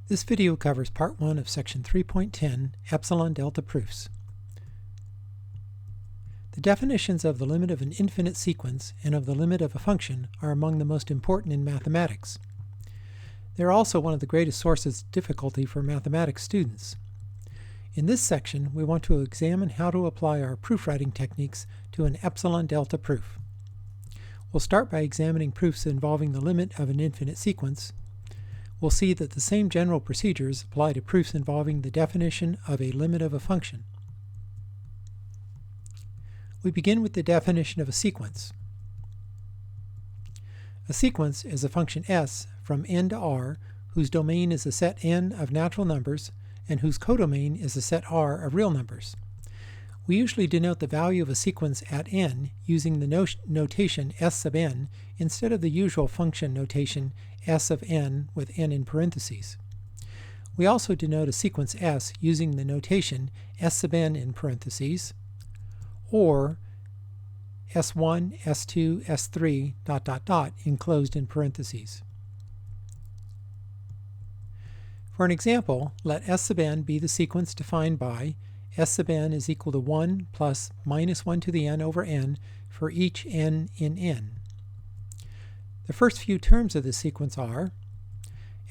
This video covers Part 1 of Section 3.10, Epsilon Delta Proofs. The definitions of the limit of an infinite sequence and of the limit of a function are among the most important in mathematics. They are also one of the greatest sources of difficulty for mathematics students. In this section, we want to examine how to apply our proofwriting techniques to an epsilon delta proof. We'll start by examining proofs involving the limit of an infinite sequence. We'll see that the same general procedures apply to proofs involving the definition of a limit of a function. We begin with the definition of a sequence. A sequence is a function s from n to r whose domain is a set n of natural numbers and whose codomain is a set r of real numbers. We usually denote the value of a sequence at n using the notation s sub n instead of the usual function notation s of n with n in parentheses. We also denote a sequence s using the notation s sub n in parentheses, or s1, s2, s3, ... enclosed in parentheses. For an example, let s sub n be the sequence defined by s sub n is equal to 1 plus minus 1 to the n over n for each n in n. The first few terms of this sequence are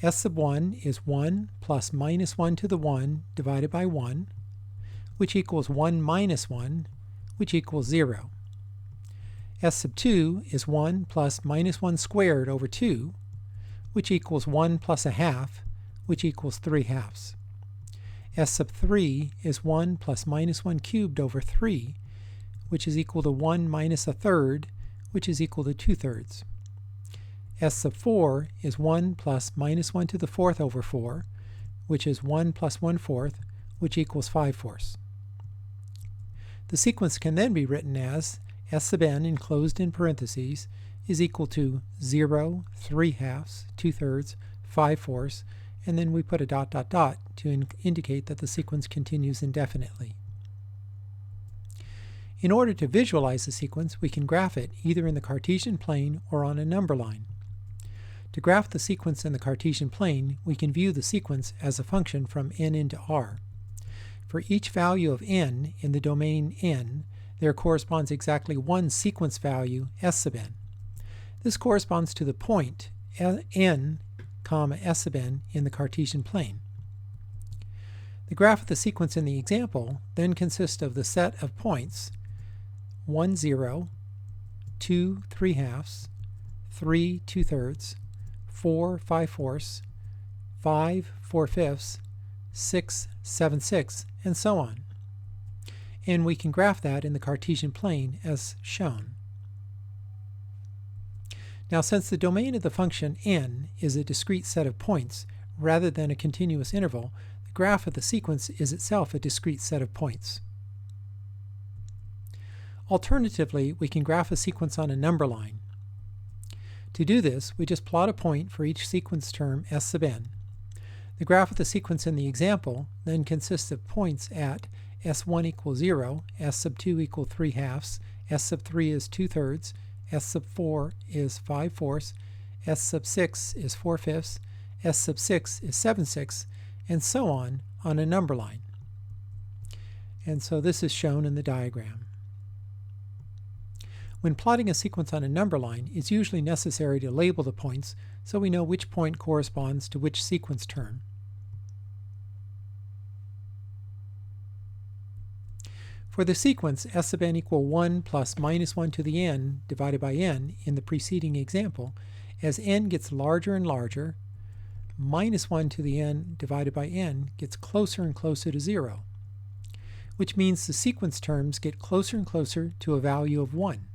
s sub 1 is 1 plus minus 1 to the 1 divided by 1, which equals 1 minus 1, which equals 0. S sub 2 is 1 plus minus 1 squared over 2, which equals 1 plus a half, which equals 3 halves. S sub 3 is 1 plus minus 1 cubed over 3, which is equal to 1 minus a third, which is equal to 2 thirds. S sub 4 is 1 plus minus 1 to the fourth over 4, which is 1 plus 1 fourth, which equals 5 fourths. The sequence can then be written as s sub n enclosed in parentheses is equal to 0, 3 halves, 2 thirds, 5 fourths, and then we put a ... to indicate that the sequence continues indefinitely. In order to visualize the sequence, we can graph it either in the Cartesian plane or on a number line. To graph the sequence in the Cartesian plane, we can view the sequence as a function from n into r. For each value of n in the domain n, there corresponds exactly one sequence value s sub n. This corresponds to the point n, s sub n in the Cartesian plane. The graph of the sequence in the example then consists of the set of points 1, 0, 2, 3 halves, 3, 2 thirds, 4, 5 fourths, 5, 4 fifths, 6, 7 sixths, and so on. And we can graph that in the Cartesian plane as shown. Now, since the domain of the function n is a discrete set of points rather than a continuous interval, the graph of the sequence is itself a discrete set of points. Alternatively, we can graph a sequence on a number line. To do this, we just plot a point for each sequence term s sub n. The graph of the sequence in the example then consists of points at s1 equals 0, s sub 2 equals 3 halves, s sub 3 is 2 thirds, s sub 4 is 5 fourths, s sub 6 is 4 fifths, s sub 6 is 7 sixths, and so on a number line. And so this is shown in the diagram. When plotting a sequence on a number line, it's usually necessary to label the points so we know which point corresponds to which sequence term. For the sequence s sub n equal 1 plus minus 1 to the n divided by n in the preceding example, as n gets larger and larger, minus 1 to the n divided by n gets closer and closer to 0, which means the sequence terms get closer and closer to a value of 1.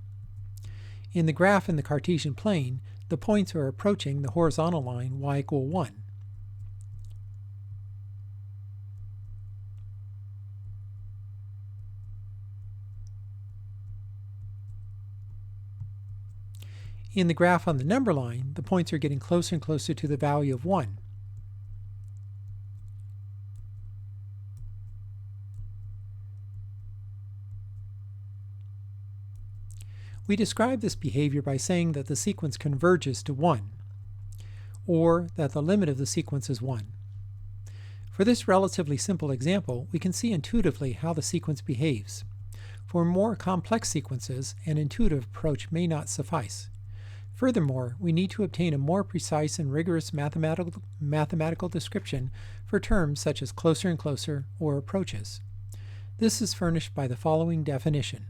In the graph in the Cartesian plane, the points are approaching the horizontal line y equal 1. In the graph on the number line, the points are getting closer and closer to the value of 1. We describe this behavior by saying that the sequence converges to 1, or that the limit of the sequence is 1. For this relatively simple example, we can see intuitively how the sequence behaves. For more complex sequences, an intuitive approach may not suffice. Furthermore, we need to obtain a more precise and rigorous mathematical description for terms such as closer and closer or approaches. This is furnished by the following definition.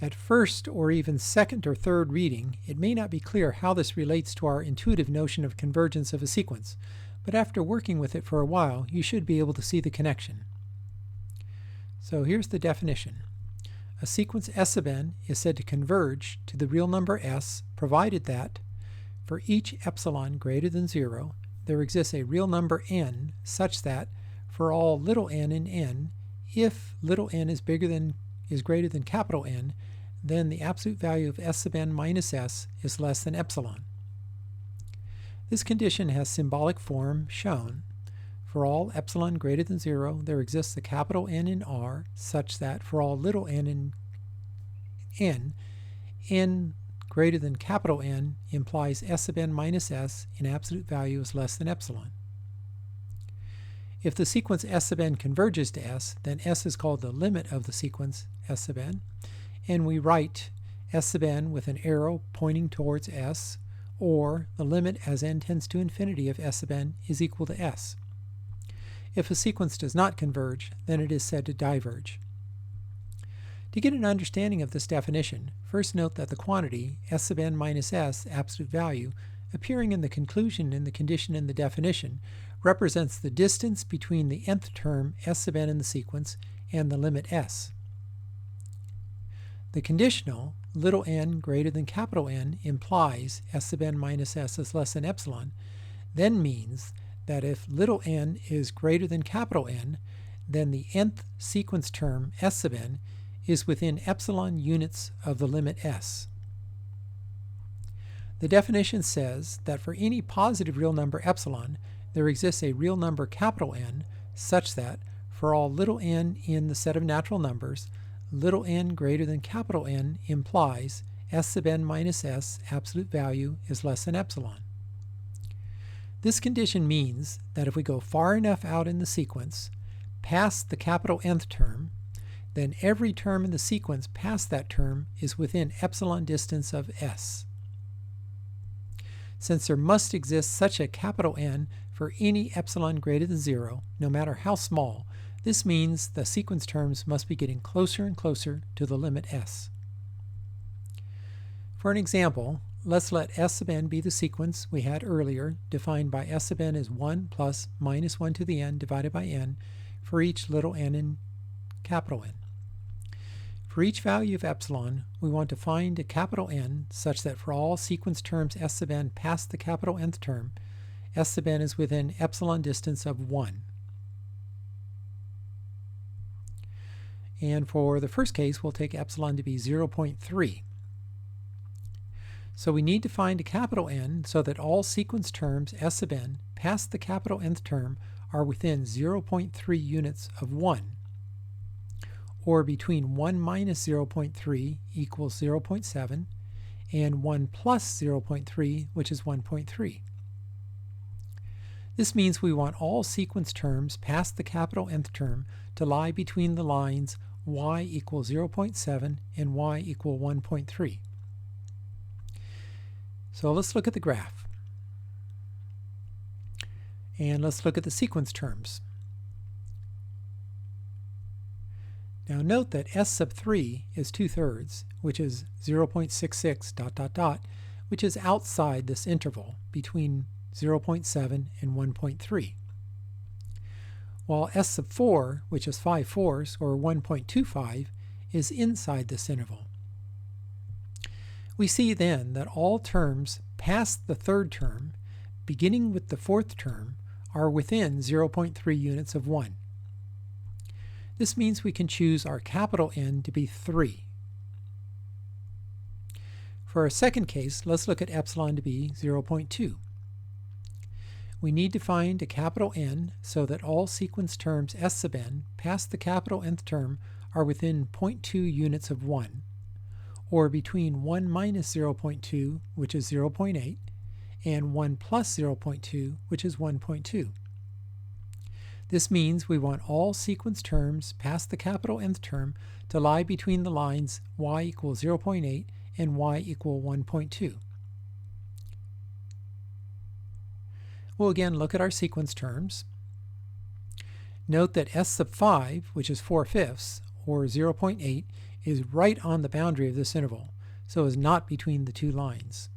At first or even second or third reading, it may not be clear how this relates to our intuitive notion of convergence of a sequence, but after working with it for a while, you should be able to see the connection. So here's the definition. A sequence S sub n is said to converge to the real number s provided that, for each epsilon greater than 0, there exists a real number n such that, for all little n in n, if little n is greater than capital N, then the absolute value of S sub n minus s is less than epsilon. This condition has symbolic form shown. For all epsilon greater than 0, there exists a capital N in R such that for all little n in n greater than capital N implies S sub n minus s in absolute value is less than epsilon. If the sequence S sub n converges to S, then S is called the limit of the sequence S sub n, and we write S sub n with an arrow pointing towards S, or the limit as n tends to infinity of S sub n is equal to S. If a sequence does not converge, then it is said to diverge. To get an understanding of this definition, first note that the quantity S sub n minus s, absolute value, appearing in the conclusion in the condition in the definition, represents the distance between the nth term S sub n in the sequence and the limit s. The conditional little n greater than capital N implies S sub n minus s is less than epsilon, then means that if little n is greater than capital N, then the nth sequence term S sub n is within epsilon units of the limit s. The definition says that for any positive real number epsilon, there exists a real number capital N such that for all little n in the set of natural numbers, little n greater than capital N implies S sub n minus s, absolute value, is less than epsilon. This condition means that if we go far enough out in the sequence, past the capital Nth term, then every term in the sequence past that term is within epsilon distance of s. Since there must exist such a capital N for any epsilon greater than 0, no matter how small, this means the sequence terms must be getting closer and closer to the limit s. For an example, let's let S sub n be the sequence we had earlier, defined by S sub n as 1 plus minus 1 to the n divided by n for each little n in capital N. For each value of epsilon, we want to find a capital N such that for all sequence terms S sub n past the capital Nth term, S sub n is within epsilon distance of 1. And for the first case, we'll take epsilon to be 0.3. So we need to find a capital N so that all sequence terms S sub n past the capital Nth term are within 0.3 units of 1, or between 1 minus 0.3 equals 0.7 and 1 plus 0.3, which is 1.3. This means we want all sequence terms past the capital Nth term to lie between the lines y equals 0.7 and y equal 1.3. So let's look at the graph. And let's look at the sequence terms. Now note that S sub 3 is 2/3, which is 0.66 ... which is outside this interval between 0.7 and 1.3. While S sub 4, which is 5/4, or 1.25, is inside this interval. We see then that all terms past the third term, beginning with the fourth term, are within 0.3 units of 1. This means we can choose our capital N to be 3. For our second case, let's look at epsilon to be 0.2. We need to find a capital N so that all sequence terms S sub n past the capital Nth term are within 0.2 units of 1, or between 1 minus 0.2, which is 0.8, and 1 plus 0.2, which is 1.2. This means we want all sequence terms past the capital Nth term to lie between the lines y equals 0.8 and y equal 1.2. We'll again look at our sequence terms. Note that s sub 5, which is 4/5, or 0.8, is right on the boundary of this interval, so is not between the two lines.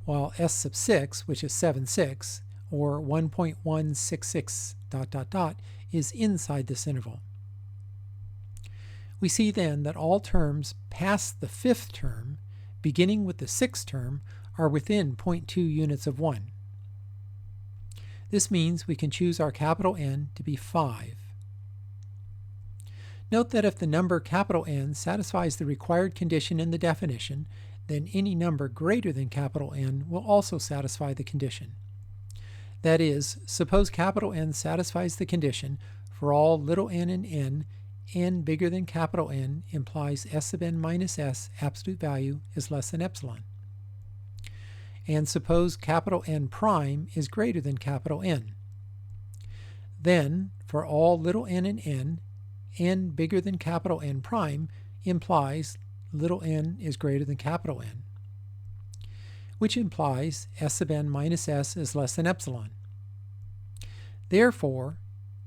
While s sub 6, which is 7/6, or 1.166 ... is inside this interval. We see then that all terms past the 5th term, beginning with the 6th term, are within 0.2 units of 1. This means we can choose our capital N to be 5. Note that if the number capital N satisfies the required condition in the definition, then any number greater than capital N will also satisfy the condition. That is, suppose capital N satisfies the condition for all little n and n bigger than capital N implies s sub n minus s absolute value is less than epsilon. And suppose capital N prime is greater than capital N. Then, for all little n and n bigger than capital N prime implies little n is greater than capital N, which implies s sub n minus s is less than epsilon. Therefore,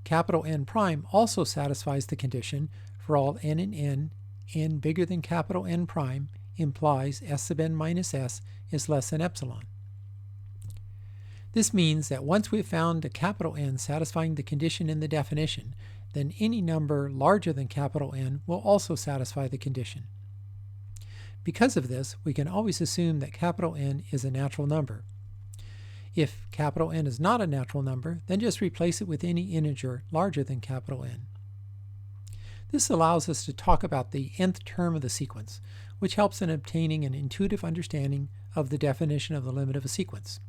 capital N prime also satisfies the condition for all n and n bigger than capital N prime implies s sub n minus s is less than epsilon. This means that once we've found a capital N satisfying the condition in the definition, then any number larger than capital N will also satisfy the condition. Because of this, we can always assume that capital N is a natural number. If capital N is not a natural number, then just replace it with any integer larger than capital N. This allows us to talk about the nth term of the sequence, which helps in obtaining an intuitive understanding of the definition of the limit of a sequence.